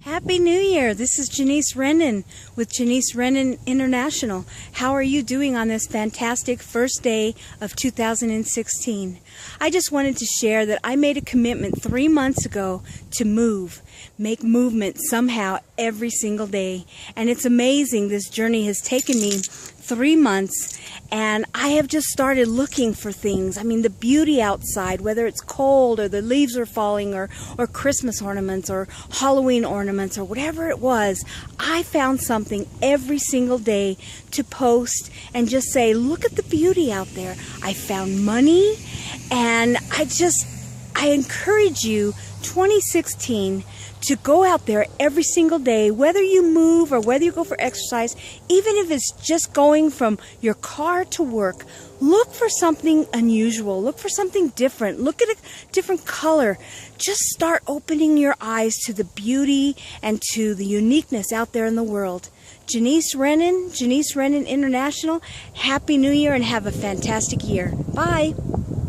Happy New Year! This is Janice Renin with Janice Renin International. How are you doing on this fantastic first day of 2016? I just wanted to share that I made a commitment 3 months ago to make movement somehow every single day. And it's amazing, this journey has taken me 3 months, and I have just started looking for things. I mean, the beauty outside, whether it's cold or the leaves are falling or Christmas ornaments or Halloween ornaments or whatever it was, I found something every single day to post and just say, look at the beauty out there. I found money, and I encourage you, 2016, to go out there every single day, whether you move or whether you go for exercise, even if it's just going from your car to work. Look for something unusual. Look for something different. Look at a different color. Just start opening your eyes to the beauty and to the uniqueness out there in the world. Janice Renin International, Happy New Year and have a fantastic year. Bye.